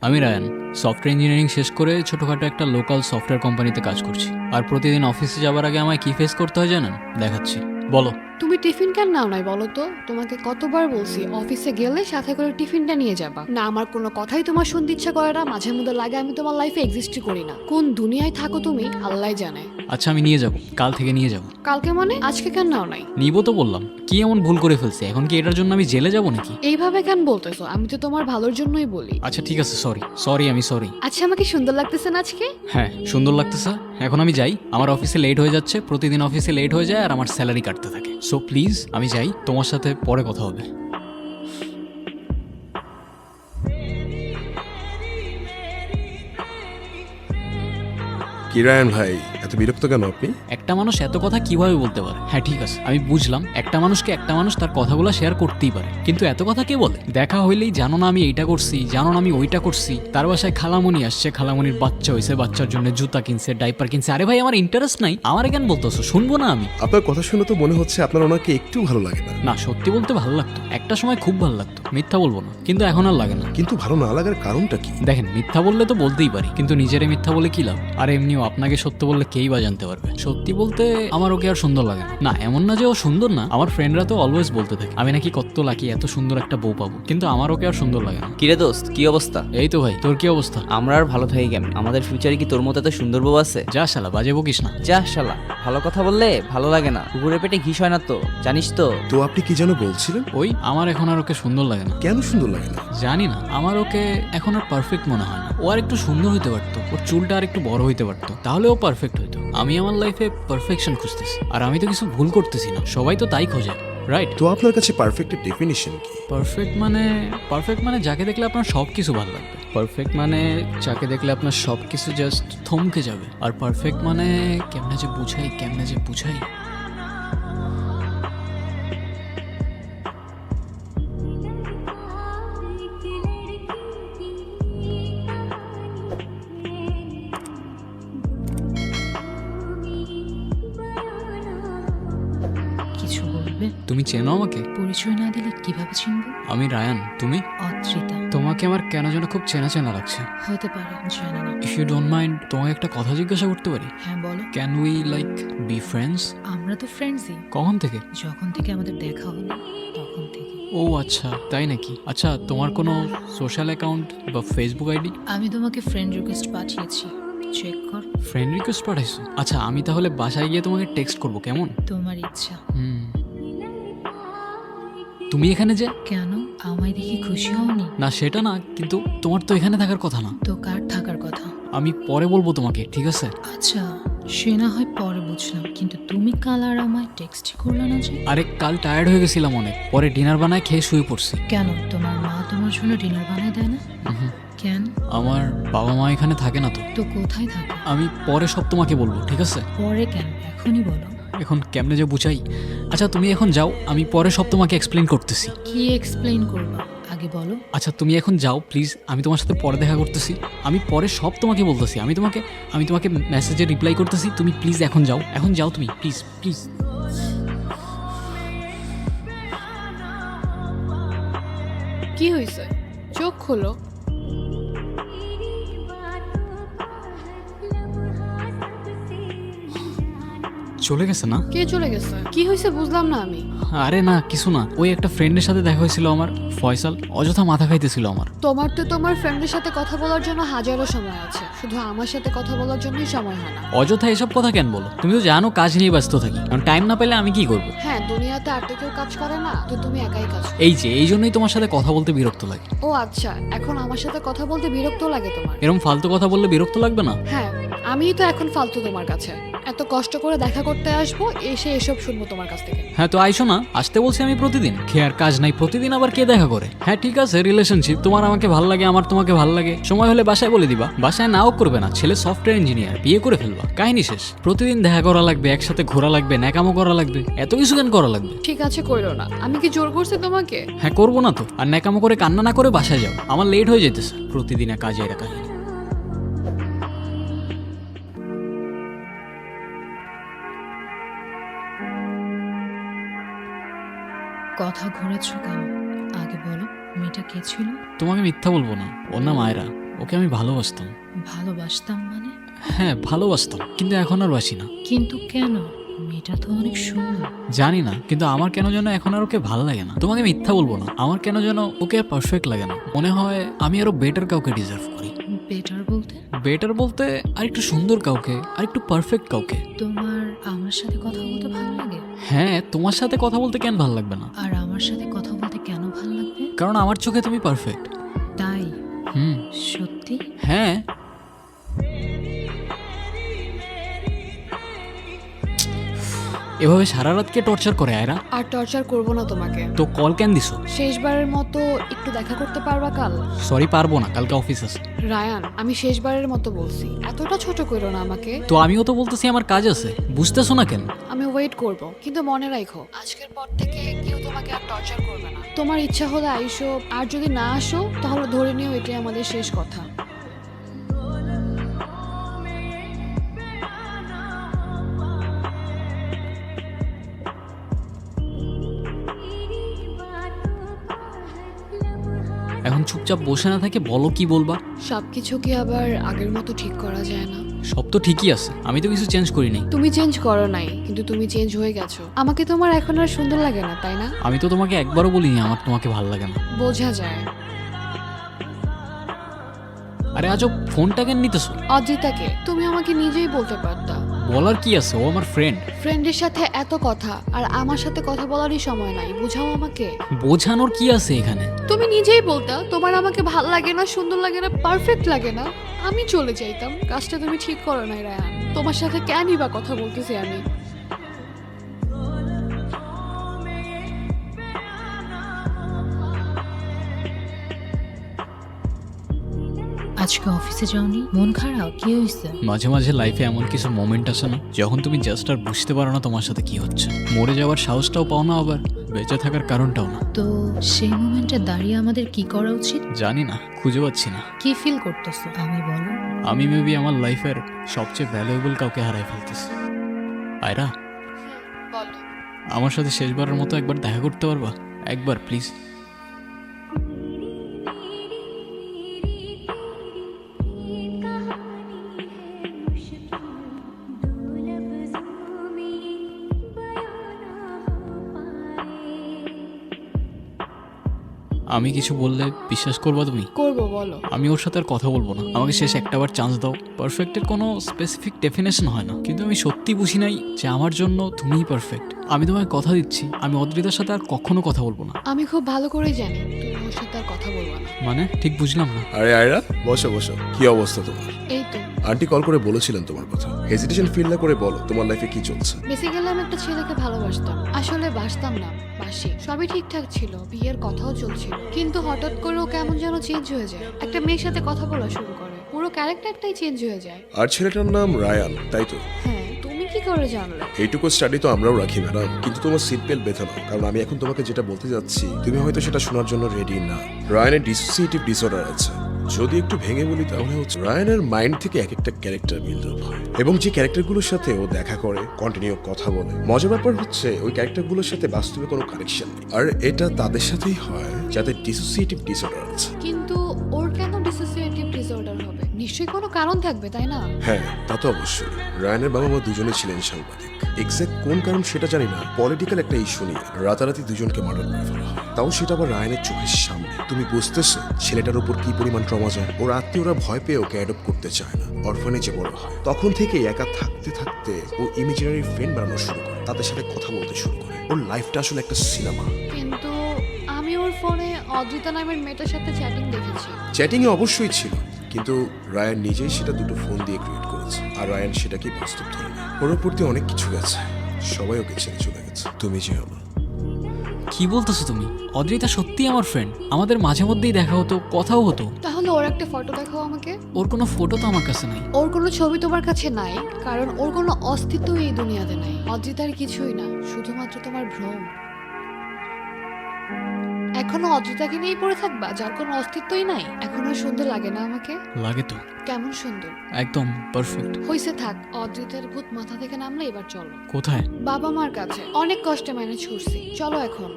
আমি Ryan, software engineering শেষ করে ছোটোখাটো একটা লোকাল সফটওয়্যার কোম্পানিতে কাজ করছি। আর প্রতিদিন অফিসে যাবার আগে আমায় কী ফেস করতে হয় জানেন? দেখাচ্ছি, বলো। তুমি টিফিন কেন নাও নাই বলো তো? তোমাকে কতবার বলছি অফিসে গেলে সাথে করে টিফিনটা নিয়ে যাবা। না আমার কোনো কথাই তোমার শুনতে ইচ্ছা করে না, মাঝে মধ্যে লাগে আমি তোমার লাইফে এক্সিস্টই করি না। কোন দুনিয়ায় থাকো তুমি আল্লাহই জানে। আচ্ছা আমি নিয়ে যাব, কাল থেকে নিয়ে যাব। কালকে মানে আজকে কেন নাও নাই? নিব তো বললাম, কি এমন ভুল করে ফেলছি? এখন কি এটার জন্য আমি জেলে যাব নাকি? এইভাবে কেন বলতেছো? আমি তো তোমার ভালোর জন্যই বলি। আচ্ছা ঠিক আছে, আমি সরি। আচ্ছা আমাকে সুন্দর লাগতেছে না আজকে? হ্যাঁ সুন্দর লাগতেছে। এখন আমি যাই, আমার অফিসে লেট হয়ে যাচ্ছে, প্রতিদিন অফিসে লেট হয়ে যায় আর আমার স্যালারি কাটতে থাকে। সো প্লিজ আমি যাই, তোমার সাথে পরে কথা হবে। কি রায়ন ভাই, এত বিরক্ত কেন আপনি? একটা মানুষ এত কথা কিভাবে বলতে পারে? হ্যাঁ ঠিক আছে, আমি বুঝলাম একটা মানুষকে একটা মানুষ তার কথাগুলো শেয়ার করতেই পারে, কিন্তু এত কথা কে বলে? দেখা হইলেই জানো না আমি এইটা করছি, জানো না আমি ওইটা করছি। তার বাসায় খালামণি আসছে, খালামণির বাচ্চা হয়েছে, বাচ্চার জন্য জুতা কিনছে, ডাইপার কিনছে। আরে ভাই আমার ইন্টারেস্ট নাই, আমার কেন বলতেছো? শুনবো না আমি? আপনার কথা শুনে তো মনে হচ্ছে আপনার ওনাকে একটু ভালো লাগে না। না সত্যি বলতে ভালো লাগতো, একটা সময় খুব ভালো লাগতো, মিথ্যা বলবো না, কিন্তু এখন আর লাগে না। কিন্তু ভালো না লাগার কারণটা কি? দেখেন মিথ্যা বললে তো বলতেই পারি, কিন্তু নিজেরে মিথ্যা বলে কি লাভ? আর এমনিও আপনাকে সত্য বললে কেই বা জানতে পারবে। সত্যি বলতে আমার ওকে আর সুন্দর লাগে না। না এমন না যে ও সুন্দর না, আমার ফ্রেন্ডরা তো অলওয়েজ বলতে থাকে আমি নাকি কত লাকি, এত সুন্দর একটা বউ পাবো, কিন্তু আমার ওকে আর সুন্দর লাগে না। কিরে দোস্ত, কি অবস্থা? এই তো ভাই, তোর কি অবস্থা? আমরা আর ভালো থাকি কেমন? আমাদের ফিউচারে কি তোর মতো এত সুন্দর বউ আছে? যা শালা বাজে বকিস না। যা শালা, ভালো কথা বললে ভালো লাগে না, কুকুরের পেটে ঘিস হয় না তো, জানিস তো? তো আপনি কি যেন বলছিলেন? ওই আমার এখন আর ওকে সুন্দর লাগে না। কেন সুন্দর লাগে না? জানি না, আমার ওকে এখন আর পারফেক্ট মনে হয় না। ও আর একটু সুন্দর হইতে পারতো, ওর চুলটা আর একটু বড় হইতে পারতো, তাহলে ও পারফেক্ট হইতো। আমি আমার লাইফে পারফেকশন খুঁজতেছি, আর আমি তো কিছু ভুল করতেছি না, সবাই তো তাই খোঁজে, রাইট? তো আপনার কাছে পারফেক্টের ডেফিনিশন কি? পারফেক্ট মানে যাকে দেখলে আপনার সব কিছু ভালো লাগবে। পারফেক্ট মানে যাকে দেখলে আপনার সব কিছু জাস্ট থমকে যাবে। আর পারফেক্ট মানে কেমনে যে বুঝাই। কিছু বলবে? তুমি চেনো আমাকে? পরিচয় না দিলে কিভাবে চিনব? আমি রায়ান, তুমি? অদ্রিতা। তোমাকে আমার কেন যেন খুব চেনা চেনা লাগছে। হতে পারে, জানি না। ইফ ইউ ডোন্ট মাইন্ড, তোমাকে একটা কথা জিজ্ঞাসা করতে পারি? হ্যাঁ বলো। Can we like be friends? আমরা তো ফ্রেন্ডসই। কখন থেকে? যখন থেকে আমাদের দেখা হলো তখন থেকে। ও আচ্ছা, তাই নাকি? আচ্ছা তোমার কোনো সোশ্যাল অ্যাকাউন্ট বা ফেসবুক আইডি? আমি তোমাকে ফ্রেন্ড রিকোয়েস্ট পাঠিয়েছি, চেক কর। ফ্রেন্ড রিকোয়েস্ট পাঠাইছো? আচ্ছা আমি তাহলে বাসায় গিয়ে তোমাকে টেক্সট করবো, কেমন? তোমার ইচ্ছা। হুম। তুমি এখানে যে? কেন, আমায় দেখে খুশি হওনি? না সেটা না, কিন্তু তোমার তো এখানে থাকার কথা না। তো কার থাকার কথা? আমি পরে বলবো তোমাকে, ঠিক আছে? আচ্ছা সে না হয় পরে বুঝলাম, কিন্তু তুমি কাল আর আমায় টেক্সটই করলে না যে? আরে কাল টায়ার্ড হয়ে গেছিলাম অনেক, পরে ডিনার বানায় খেয়ে শুয়ে পড়ছি। কেন, তোমার মা তোমার জন্য ডিনার বানায় দেয় না? হুম। কেন? আমার বাবা মা এখানে থাকে না তো। তো কোথায় থাকে? আমি পরে সব তোমাকে বলবো, ঠিক আছে? পরে কেন, এখনই বলো। এখন কেমনে যে বুঝাই। আচ্ছা তুমি এখন যাও, আমি পরে সব তোমাকে এক্সপ্লেন করতেছি। কি এক্সপ্লেইন করবা, আগে বলো। আচ্ছা তুমি এখন যাও প্লিজ, আমি তোমার সাথে পরে দেখা করতেছি। আমি পরে সব তোমাকে বলতেছি, আমি তোমাকে মেসেজে রিপ্লাই করতেছি। তুমি প্লিজ এখন যাও তুমি প্লিজ প্লিজ। কি হয়েছে? চোখ খোলো। চলে গেছে না? কে চলে গেছে? কি হয়েছে বুঝলাম না আমি। আরে না কিছু না, ওই একটা ফ্রেন্ডের সাথে দেখা হয়েছিল আমার, ফয়সাল, অযথা মাথা খাইতেছিল আমার। তোমার তো তোমার ফ্রেন্ডের সাথে কথা বলার জন্য হাজারো সময় আছে, শুধু আমার সাথে কথা বলার জন্যই সময় হয় না। অযথা এসব কথা কেন বলো? তুমি তো জানো কাজ নিয়ে ব্যস্ত থাকি, কারণ টাইম না পেলে আমি কি করব? হ্যাঁ দুনিয়াতে আর তো কেউ কাজ করে না, তো তুমি একাই কাজ করো। এই জন্যই তোমার সাথে কথা বলতে বিরক্ত লাগে। ও আচ্ছা, এখন আমার সাথে কথা বলতে বিরক্ত লাগে তোমার? এরকম ফালতু কথা বললে বিরক্ত লাগবে না? হ্যাঁ আমিই তো এখন ফালতু তোমার কাছে। এত কষ্ট করে দেখা করতে আসবো, এসে এসব শুনবো তোমার কাছ থেকে। হ্যাঁ তো আইসো না, আসতে বলছি আমি প্রতিদিন। খেয়ে আর কাজ নাই, প্রতিদিন আবার কে দেখা করে? হ্যাঁ ঠিক আছে রিলেশনশিপ, তোমার আমাকে ভাল লাগে, আমার তোমাকে ভাল লাগে, সময় হলে বাসায় বলে দিবা। বাসায় নাও করবে না, ছেলে সফটওয়্যার ইঞ্জিনিয়ার, বিয়ে করে ফেলবা, কাহিনী শেষ। প্রতিদিন দেখা করা লাগবে, একসাথে ঘোরা লাগবে, ন্যাকামো করা লাগবে, এত কিছু কেন করা লাগবে? ঠিক আছে কইরো না, আমি কি জোর করছি তোমাকে? হ্যাঁ করবো না তো, আর ন্যাকামো করে কান্না না করে বাসায় যাও, আমার লেট হয়ে যেতেছে প্রতিদিনের কাজে এরা কাহিনী। কথা ঘোরাচ্ছ কেন, আগে বলো। মেয়েটা কে ছিল? তোমাকে মিথ্যা বলবো না, ওর নাম আয়রা। ও ওকে আমি ভালোবাসতাম। ভালোবাসতাম মানে? হ্যাঁ ভালোবাসতাম, কিন্তু এখন আর বাসি না। কিন্তু কেন? মেয়েটা তো অনেক সুন্দর। জানি না, কিন্তু আমার কেন যেন এখন আর ওকে ভালো লাগে না। তোমাকে মিথ্যা বলবো না, আমার কেন যেন ওকে আর পারফেক্ট লাগে না। মনে হয় আমি আরো বেটার কাউকে ডিজার্ভ করি। বেটার বলতে? বেটার বলতে আর একটু সুন্দর কাউকে, আর একটু পারফেক্ট কাউকে। তোমার আমার সাথে কথা বলতে ভালো লাগে? হ্যাঁ, তোমার সাথে কথা বলতে কেন ভালো লাগবে না? আর আমার সাথে কথা বলতে কেন ভালো লাগবে? কারণ আমার চোখে তুমি পারফেক্ট। তাই? হুম। সত্যি? হ্যাঁ। এভাবে সারা রাতকে টর্চার করে আয়রা। আর টর্চার করব না তোমাকে। তো কল কেন দিছো? শেষবারের মতো একটু দেখা করতে পারবা কাল? সরি, পারবো না, কালকে অফিস আছে। রায়ান, আমি শেষবারের মতো বলছি, এতটা ছোট করো না আমাকে। তো আমিও তো বলতেছি আমার কাজ আছে, বুঝতেছো না কেন? আমি ওয়েট করব, কিন্তু মনে রাখো আজকের পর থেকে কেউ তোমাকে আর টর্চার করবে না। তোমার ইচ্ছা হলে আইসো, আর যদি না আসো তাহলে ধরে নিও এটাই আমাদের শেষ কথা। এখন চুপচাপ বসে না থাকে বলো কি বলবা। সবকিছু কি আবার আগের মতো ঠিক করা যায় না? সব তো ঠিকই আছে, আমি তো কিছু চেঞ্জ করি নাই। তুমি চেঞ্জ করো নাই, কিন্তু তুমি চেঞ্জ হয়ে গেছো। আমাকে তোমার এখন আর সুন্দর লাগে না, তাই না? আমি তো তোমাকে একবারও বলিনি আমার তোমাকে ভালো লাগে না। বোঝা যায়। আরে আজও ফোনটা কেন নিতেছো? অজিতাকে তুমি আমাকে নিজেই বলতে পারতা। বলার কি আছে, ও আমার ফ্রেন্ড। ফ্রেন্ডের সাথে এত কথা, আর আমার সাথে কথা বলারই সময় নাই, বুঝাও আমাকে। বোঝানোর কি আছে এখানে? তুমি নিজেই বলতা তোমার আমাকে ভাল লাগে না, সুন্দর লাগে না, পারফেক্ট লাগে না, আমি চলে যাইতাম। কাজটা তুমি ঠিক করো নাই রায়ান। তোমার সাথে কেনই বা কথা বলতেছি আমি? আজকে অফিসে যাওনি? মন খারাপ? কি হয়েছে? মাঝে মাঝে লাইফে এমন কিছু মোমেন্ট আসে না যখন তুমি জাস্ট আর বুঝতে পারো না তোমার সাথে কি হচ্ছে। মরে যাওয়ার সাহসটাও পাও না, আবার বেঁচে থাকার কারণটাও না। তো সেই মোমেন্টে দাঁড়িয়ে আমাদের কি করা উচিত? জানি না, খুঁজে পাচ্ছি না। কি ফিল করতেছো আমি বলো? আমি মেবি আমার লাইফের সবচেয়ে ভ্যালুয়েবল কাউকে হারাই ফেলতেছি। আয়রা, বলো। আমার সাথে শেষবারের মতো একবার দেখা করতে পারবা? একবার প্লিজ। আমি কিছু বললে বিশ্বাস করবা তুমি? করবো, বলো। আমি ওর সাথে আর কথা বলবো না, আমাকে শেষ একটাবার চান্স দাও। পারফেক্টের কোনো স্পেসিফিক ডেফিনেশন হয় না, কিন্তু আমি সত্যি বুঝি নাই যে আমার জন্য তুমিই পারফেক্ট। আমি তোমায় কথা দিচ্ছি, আমি অদ্রিতার সাথে আর কখনো কথা বলবো না। আমি খুব ভালো করেই জানি তুমি ওর সাথে আর কথা বলবো না। মানে ঠিক বুঝলাম না। আরে আয়রা, বসো বসো। কি অবস্থা তোমার? এই তো। আন্টি কল করে বলেছিলেন তোমার কথা। হেজিটেশন ফিল না করে বলো তোমার লাইফে কি চলছে। বেসিক্যালি আমি একটা ছেলেকে ভালোবাসতাম। আসলে বাসতাম না, বাসি। সবই ঠিকঠাক ছিল, বিয়ের কথাও চলছিল, কিন্তু হঠাৎ করে ও কেমন যেন চেঞ্জ হয়ে যায়। একটা মেয়ের সাথে কথা বলা শুরু করে, পুরো ক্যারেক্টারটাই চেঞ্জ হয়ে যায়। আর ছেলেটার নাম রায়ান, তাই তো? হ্যাঁ, তুমি কি করে জানলে? এইটুকু স্টাডি তো আমরাও রাখি ম্যাডাম, কিন্তু তোমার সিট বেল্ট বেঁধে নাও, কারণ আমি এখন তোমাকে যেটা বলতে যাচ্ছি তুমি হয়তো সেটা শোনার জন্য রেডি না। রায়ানের ডিসোসিয়েটিভ ডিসঅর্ডার আছে। যদি একটু ভেঙে বলি তাহলে হচ্ছে রায়ানের মাইন্ড থেকে এক একটা ক্যারেক্টার বিল্ড আপ হয়, এবং যে ক্যারেক্টারগুলোর সাথে ও দেখা করে, কন্টিনিউ কথা বলে, মজার ব্যাপার হচ্ছে ওই ক্যারেক্টারগুলোর সাথে বাস্তবে কোনো কানেকশন নেই। আর এটা তাদের সাথেই হয় যাদের ডিসোসিয়েটিভ ডিসঅর্ডার আছে। কিন্তু ওর কেন ডিসোসিয়েটিভ ডিসঅর্ডার হবে? নিশ্চয়ই কোনো কারণ থাকবে, তাই না? হ্যাঁ, তা তো অবশ্যই। রায়ানের বাবা মা দুজনে ছিলেন সাংবাদিক। এক্সাক্ট কোন কারণ সেটা জানি না, পলিটিক্যাল একটা ইস্যু নিয়ে রাতারাতি দুজনকে মার্ডার করে ফেলা হয়, তাও সেটা আবার রায়ানের চোখের সামনে। তুমি বুঝতেছো ছেলেটার উপর কি পরিমাণ ট্রমা যায়? ওর আত্মীয়রা ভয় পেয়ে ওকে অ্যাডপ্ট করতে চায় না, অরফানেজে বড় হয়। তখন থেকে একা থাকতে থাকতে ও ইমেজিনারি ফ্রেন্ড বানানো শুরু করে, তাদের সাথে কথা বলতে শুরু করে। ওর লাইফটা আসলে একটা সিনেমা। কিন্তু আমি ওর ফোনে অদ্রিতা নামের মেয়েটার সাথে চ্যাটিং দেখেছি। চ্যাটিংয়ে অবশ্যই ছিল, কিন্তু রায়ান নিজেই সেটা দুটো ফোন দিয়ে ক্রিয়েট করেছে, আর রায়ান সেটাকে বাস্তব ধরে নেয়। ওর উপর দিয়ে অনেক কিছু গেছে, সবাই ওকে ছেড়ে চলে গেছে, তুমি যে আমার। কি বলতেছো তুমি? অদ্রিতা সত্যি আমার ফ্রেন্ড, আমাদের মাঝে মধ্যেই দেখা হতো, কথাও হতো। তাহলে ওর একটা ফটো দেখাও আমাকে। ওর কোনো ফটো তো আমার কাছে নাই। ওর কোনো ছবি তোমার কাছে নাই, কারণ ওর কোনো অস্তিত্ব এই দুনিয়াতে নাই। অদ্রিতার কিছুই না, শুধুমাত্র তোমার ভ্রম। এখনো অদ্রিতাকে নিয়েই পড়ে থাকবা, যার কোনো অস্তিত্বই নাই? এখনো সুন্দর লাগে না আমাকে? লাগে তো, কেমন সুন্দর! একদম পারফেক্ট। হইছে, থাক। অদ্রিতার ভূত মাথা থেকে নামলে এবার চলো। কোথায়? বাবা মার কাছে। অনেক কষ্টে ম্যানেজ করছি, চলো এখন।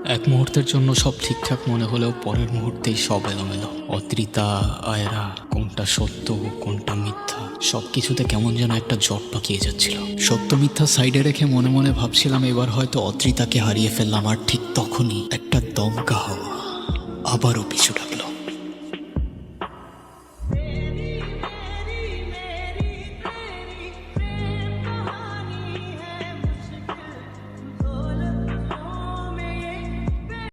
এক মুহূর্তের জন্য সব ঠিকঠাক মনে হলেও পরের মুহূর্তেই সব এলোমেলো। অত্রিতা, আয়রা, কোনটা সত্য কোনটা মিথ্যা সব কিছুতে কেমন যেন একটা জট পাকিয়ে যাচ্ছিল। সত্য মিথ্যা সাইডে রেখে মনে মনে ভাবছিলাম এবার হয়তো অত্রিতাকে হারিয়ে ফেললাম, আর ঠিক তখনই একটা দমকা হাওয়া আবারও পিছু ডাকলো।